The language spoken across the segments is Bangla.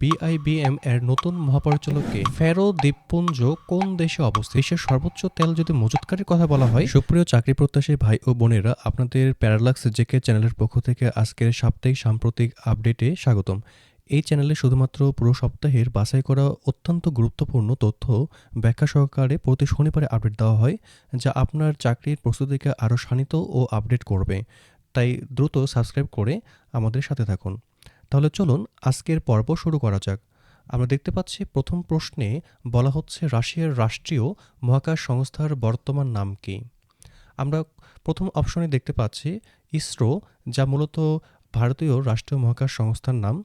বিআইবিএম এর নতুন মহাপরিচালক কে? ফ্যারো দ্বীপপুঞ্জ কোন দেশে অবস্থিত? বিশ্বের সর্বোচ্চ তেল যদি মজুতকারীর কথা বলা হয়, সুপ্রিয় চাকরি প্রত্যাশী ভাই ও বোনেরা, আপনাদের প্যারালাক্স জেকে চ্যানেলের পক্ষ থেকে আজকের সাপ্তাহিক সাম্প্রতিক আপডেটে স্বাগতম। এই চ্যানেলে শুধুমাত্র পুরো সপ্তাহের বাছাই করা অত্যন্ত গুরুত্বপূর্ণ তথ্য ব্যাখ্যা সহকারে প্রতি শনিবারে আপডেট দেওয়া হয়, যা আপনার চাকরির প্রস্তুতিকে আরও শানিত ও আপডেট করবে। তাই দ্রুত সাবস্ক্রাইব করে আমাদের সাথে থাকুন। তাহলে চলুন আজকের পর্ব শুরু করা যাক। আমরা দেখতে পাচ্ছি প্রথম প্রশ্নে বলা হচ্ছে রাশিয়ার রাষ্ট্রীয় মহাকাশ সংস্থার বর্তমান নাম কি? আমরা প্রথম অপশনে দেখতে পাচ্ছি ইসরো, যা মূলত ভারতীয় রাষ্ট্রীয় মহাকাশ সংস্থার নাম।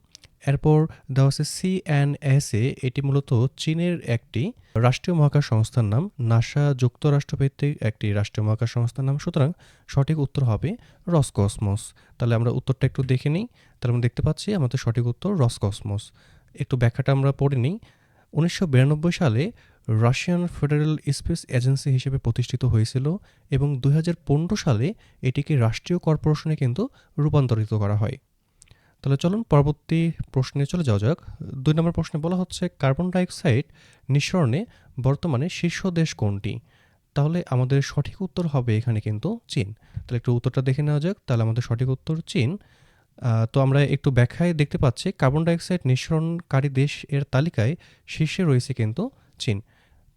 এরপর দেওয়া আছে সিএনএসএ, এটি মূলত চীনের একটি রাষ্ট্রীয় মহাকাশ সংস্থার নাম। নাসা যুক্তরাষ্ট্রভিত্তিক একটি রাষ্ট্রীয় মহাকাশ সংস্থার নাম। সুতরাং সঠিক উত্তর হবে রসকসমস। তাহলে আমরা উত্তরটা একটু দেখে নিই। তাহলে আমরা দেখতে পাচ্ছি আমাদের সঠিক উত্তর রসকসমস। একটু ব্যাখ্যাটা আমরা পড়ে নিই। 1992 সালে রাশিয়ান ফেডারেল স্পেস এজেন্সি হিসেবে প্রতিষ্ঠিত হয়েছিল এবং 2015 সালে এটিকে রাষ্ট্রীয় কর্পোরেশনে কিন্তু রূপান্তরিত করা হয়। তাহলে চলুন পরবর্তী প্রশ্নে চলে যাওয়া যাক। 2 নম্বর প্রশ্নে বলা হচ্ছে কার্বন ডাইঅক্সাইড নিঃসরণে বর্তমানে শীর্ষ দেশ কোনটি? তাহলে আমাদের সঠিক উত্তর হবে এখানে কিন্তু চীন। তাহলে একটু উত্তরটা দেখে নেওয়া যাক। তাহলে আমাদের সঠিক উত্তর চীন। তো আমরা একটু ব্যাখ্যায় দেখতে পাচ্ছি কার্বন ডাইঅক্সাইড নিঃসরণকারী দেশ এর তালিকায় শীর্ষে রয়েছে কিন্তু চীন।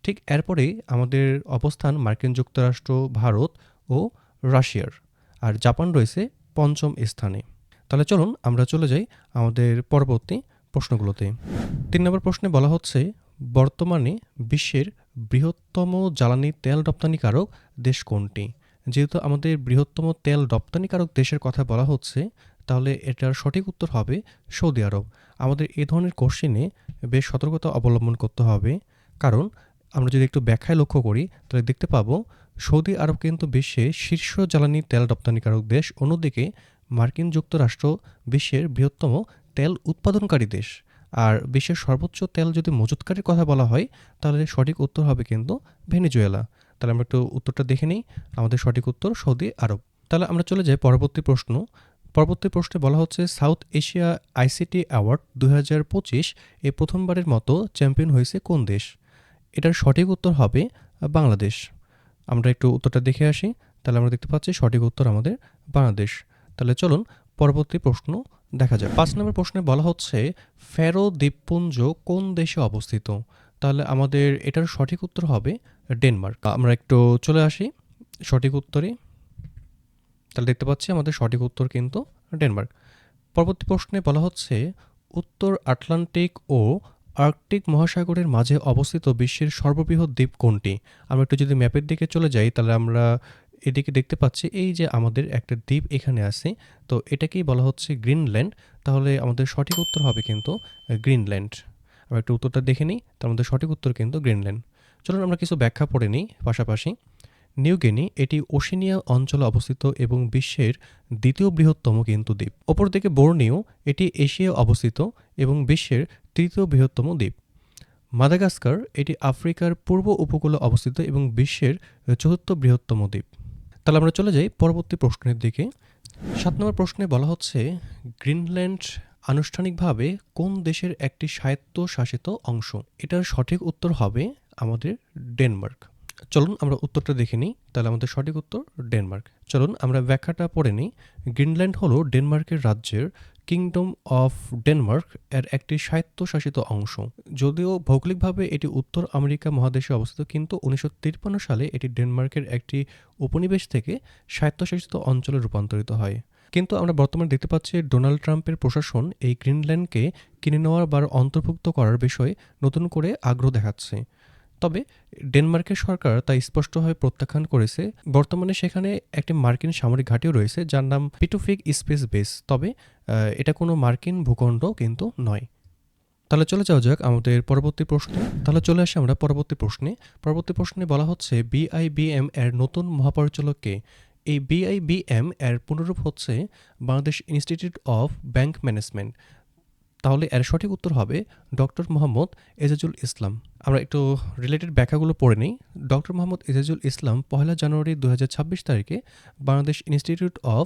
ঠিক এরপরেই আমাদের অবস্থান মার্কিন যুক্তরাষ্ট্র, ভারত ও রাশিয়ার। আর জাপান রয়েছে পঞ্চম স্থানে। তাহলে চলুন আমরা চলে যাই আমাদের পরবর্তী প্রশ্নগুলোতে। 3 নম্বর প্রশ্নে বলা হচ্ছে বর্তমানে বিশ্বের বৃহত্তম জ্বালানি তেল রপ্তানিকারক দেশ কোনটি? যেহেতু আমাদের বৃহত্তম তেল রপ্তানিকারক দেশের কথা বলা হচ্ছে, তাহলে এটার সঠিক উত্তর হবে সৌদি আরব। আমাদের এ ধরনের কোশ্চেনে বেশ সতর্কতা অবলম্বন করতে হবে, কারণ আমরা যদি একটু ব্যাখ্যায় লক্ষ্য করি তাহলে দেখতে পাবো সৌদি আরব কিন্তু বিশ্বের শীর্ষ জ্বালানি তেল রপ্তানিকারক দেশ। অন্যদিকে মার্কিন যুক্তরাষ্ট্র বিশ্বের বৃহত্তম তেল উৎপাদনকারী দেশ। আর বিশ্বের সর্বোচ্চ তেল যদি মজুতকারীর কথা বলা হয়, তাহলে সঠিক উত্তর হবে কিন্তু ভেনেজুয়েলা। তাহলে আমরা একটু উত্তরটা দেখে নিই। আমাদের সঠিক উত্তর সৌদি আরব। তাহলে আমরা চলে যাই পরবর্তী প্রশ্ন। পরবর্তী প্রশ্নে বলা হচ্ছে সাউথ এশিয়া আইসিটি অ্যাওয়ার্ড 2025 এ প্রথমবারের মতো চ্যাম্পিয়ন হয়েছে কোন দেশ? এটার সঠিক উত্তর হবে বাংলাদেশ। আমরা একটু উত্তরটা দেখে আসি। তাহলে আমরা দেখতে পাচ্ছি সঠিক উত্তর আমাদের বাংলাদেশ। তাহলে চলুন পরবর্তী প্রশ্ন দেখা যাক। 5 নম্বর প্রশ্নে বলা হচ্ছে ফ্যারো দ্বীপপুঞ্জ কোন দেশে অবস্থিত? তাহলে আমাদের এটার সঠিক উত্তর হবে ডেনমার্ক। আমরা একটু চলে আসি সঠিক উত্তরে। তাহলে দেখতে পাচ্ছি আমাদের সঠিক উত্তর কিন্তু ডেনমার্ক। পরবর্তী প্রশ্নে বলা হচ্ছে উত্তর আটলান্টিক ও আর্কটিক মহাসাগরের মাঝে অবস্থিত বিশ্বের সর্ববৃহৎ দ্বীপ কোনটি? আমরা একটু যদি ম্যাপের দিকে চলে যাই তাহলে আমরা এদিকে দেখতে পাচ্ছি এই যে আমাদের একটা দ্বীপ এখানে আছে, তো এটাকেই বলা হচ্ছে গ্রিনল্যান্ড। তাহলে আমাদের সঠিক উত্তর হবে কিন্তু গ্রিনল্যান্ড। আমরা একটু উত্তরটা দেখে নিই। তার মধ্যে সঠিক উত্তর কিন্তু গ্রিনল্যান্ড। চলুন আমরা কিছু ব্যাখ্যা পড়ে নিই পাশাপাশি। নিউ গিনি এটি ওশেনিয়া অঞ্চলে অবস্থিত এবং বিশ্বের দ্বিতীয় বৃহত্তম কিন্তু দ্বীপ। অপরদিকে বোর্নিও এটি এশিয়ায় অবস্থিত এবং বিশ্বের তৃতীয় বৃহত্তম দ্বীপ। মাদাগাস্কার এটি আফ্রিকার পূর্ব উপকূলে অবস্থিত এবং বিশ্বের চতুর্থ বৃহত্তম দ্বীপ। তাহলে আমরা চলে যাই পরবর্তী প্রশ্নের দিকে। 7 নম্বর প্রশ্নে বলা হচ্ছে গ্রিনল্যান্ড আনুষ্ঠানিকভাবে কোন দেশের একটি স্বায়ত্তশাসিত অংশ? এটার সঠিক উত্তর হবে আমাদের ডেনমার্ক। চলুন আমরা উত্তরটা দেখে নিই। তাহলে আমাদের সঠিক উত্তর ডেনমার্ক। চলুন আমরা ব্যাখ্যাটা পড়ে নিই। গ্রিনল্যান্ড হলো ডেনমার্কের রাজ্যের কিংডম অফ ডেনমার্ক এর একটি স্বায়ত্তশাসিত অংশ। যদিও ভৌগোলিকভাবে এটি উত্তর আমেরিকা মহাদেশে অবস্থিত, কিন্তু 1953 সালে এটি ডেনমার্কের একটি উপনিবেশ থেকে স্বায়ত্তশাসিত অঞ্চলে রূপান্তরিত হয়। কিন্তু আমরা বর্তমানে দেখতে পাচ্ছি ডোনাল্ড ট্রাম্পের প্রশাসন এই গ্রিনল্যান্ডকে কিনে নেওয়ার বা অন্তর্ভুক্ত করার বিষয়ে নতুন করে আগ্রহ দেখাচ্ছে। তবে ডেনমার্কের সরকার তা স্পষ্টভাবে প্রত্যাখ্যান করেছে। বর্তমানে সেখানে একটি মার্কিন সামরিক ঘাঁটিও রয়েছে যার নাম পিটুফিক স্পেস বেস। তবে এটা কোনো মার্কিন ভূখণ্ড কিন্তু নয়। তাহলে চলে যাওয়া যাক আমাদের পরবর্তী প্রশ্নে। তাহলে চলে আসি আমরা পরবর্তী প্রশ্নে। পরবর্তী প্রশ্নে বলা হচ্ছে বিআইবিএম এর নতুন মহাপরিচালক কে? এই বিআইবিএম এর পুনরূপ হচ্ছে Bangladesh institute of bank management. তাহলে এর সঠিক উত্তর হবে ডক্টর মোহাম্মদ এজাজুল ইসলাম। আমরা একটু রিলেটেড ব্যাখ্যাগুলো পড়ে নিই। ডক্টর মোহাম্মদ এজাজুল ইসলাম 1 জানুয়ারি 2026 তারিখে Bangladesh institute of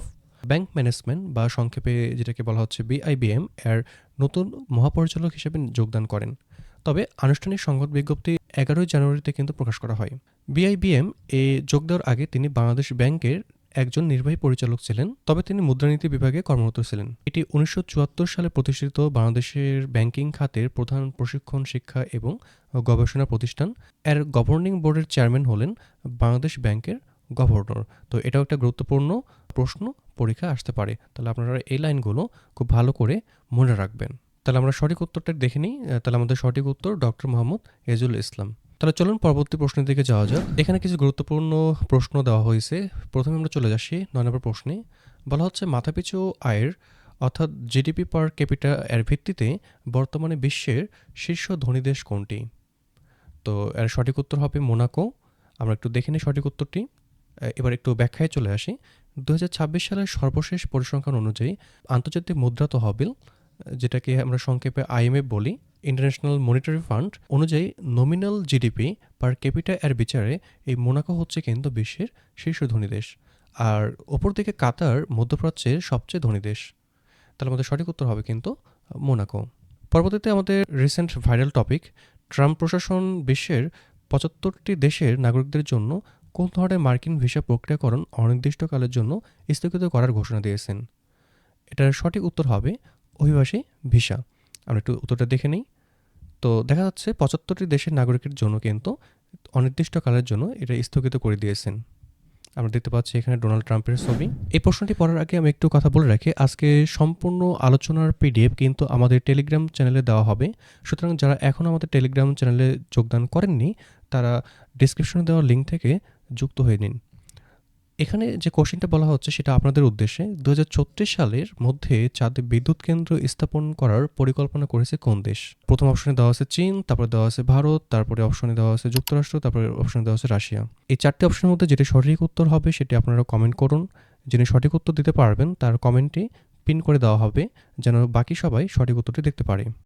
bank management বা সংক্ষেপে যেটাকে বলা হচ্ছে বিআইবিএম এর নতুন মহাপরিচালক হিসেবে যোগদান করেন। তবে আনুষ্ঠানিক সংবাদ বিজ্ঞপ্তি 11 জানুয়ারিতে কিন্তু প্রকাশ করা হয়। বিআইবিএম এ যোগ দেওয়ার আগে তিনি বাংলাদেশ ব্যাংকের একজন নির্বাহী পরিচালক ছিলেন, তবে তিনি মুদ্রানীতি বিভাগে কর্মরত ছিলেন। এটি 1974 সালে প্রতিষ্ঠিত বাংলাদেশের ব্যাংকিং খাতের প্রধান প্রশিক্ষণ, শিক্ষা এবং গবেষণা প্রতিষ্ঠান। এর গভর্নিং বোর্ডের চেয়ারম্যান হলেন বাংলাদেশ ব্যাংকের গভর্নর। তো এটাও একটা গুরুত্বপূর্ণ প্রশ্ন, পরীক্ষায় আসতে পারে। তাহলে আপনারা এই লাইনগুলো খুব ভালো করে মনে রাখবেন। তাহলে আমরা সঠিক উত্তরটা দেখে নিই। তাহলে আমাদের সঠিক উত্তর ডক্টর মোহাম্মদ এজুল ইসলাম। তাহলে চলুন পরবর্তী প্রশ্নের দিকে যাওয়া যাক। এখানে কিছু গুরুত্বপূর্ণ প্রশ্ন দেওয়া হয়েছে। প্রথমে আমরা চলে যাচ্ছি 9 নম্বর প্রশ্নে। বলা হচ্ছে মাথাপিছু আয়ের অর্থাৎ জিডিপি পার ক্যাপিটা এর ভিত্তিতে বর্তমানে বিশ্বের শীর্ষ ধনী দেশ কোনটি? তো এর সঠিক উত্তর হবে মোনাকো। আমরা একটু দেখে নিই সঠিক উত্তরটি। এবার একটু ব্যাখ্যায় চলে আসি। 2026 সালের সর্বশেষ পরিসংখ্যান অনুযায়ী আন্তর্জাতিক মুদ্রা তহবিল, যেটাকে আমরা সংক্ষেপে আইএমএফ বলি, ইন্টারন্যাশনাল মনিটারি ফান্ড অনুযায়ী নমিনাল জিডিপি পার ক্যাপিটা এর বিচারে এই মোনাকো হচ্ছে কিন্তু বিশ্বের শীর্ষ ধনী দেশ। আর ওপর দিকে কাতার মধ্যপ্রাচ্যের সবচেয়ে ধনী দেশ। তাহলে আমাদের সঠিক উত্তর হবে কিন্তু মোনাকো। পরবর্তীতে আমাদের রিসেন্ট ভাইরাল টপিক, ট্রাম্প প্রশাসন বিশ্বের 75টি দেশের নাগরিকদের জন্য কোন ধরনের মার্কিন ভিসা প্রক্রিয়াকরণ অনির্দিষ্টকালের জন্য স্থগিত করার ঘোষণা দিয়েছেন? এটার সঠিক উত্তর হবে অভিবাসী ভিসা। আমরা একটু উত্তরটা দেখে নিই। তো দেখা যাচ্ছে 75টি দেশের নাগরিকের জন্য কিন্তু অনির্দিষ্টকালের জন্য এটা স্থগিত করে দিয়েছেন। আমরা দেখতে পাচ্ছি এখানে ডোনাল্ড ট্রাম্পের ছবি। এই প্রশ্নটি পড়ার আগে আমি একটু কথা বলে রাখি, আজকে সম্পূর্ণ আলোচনার পিডিএফ কিন্তু আমাদের টেলিগ্রাম চ্যানেলে দেওয়া হবে। সুতরাং যারা এখনও আমাদের টেলিগ্রাম চ্যানেলে যোগদান করেননি তারা ডিসক্রিপশনে দেওয়া লিঙ্ক থেকে যুক্ত হয়ে নিন। এখানে যে কোশ্চেনটা বলা হচ্ছে সেটা আপনাদের উদ্দেশ্যে, 2036 সালের মধ্যে চাঁদে বিদ্যুৎ কেন্দ্র স্থাপন করার পরিকল্পনা করেছে কোন দেশ? প্রথম অপশনে দেওয়া আছে চীন, তারপরে দেওয়া আছে ভারত, তারপরে অপশনে দেওয়া আছে যুক্তরাষ্ট্র, তারপরে অপশনে দেওয়া আছে রাশিয়া। এই 4টি অপশনের মধ্যে যেটি সঠিক উত্তর হবে সেটি আপনারা কমেন্ট করুন। যিনি সঠিক উত্তর দিতে পারবেন তার কমেন্টটি পিন করে দেওয়া হবে যেন বাকি সবাই সঠিক উত্তরটি দেখতে পারে।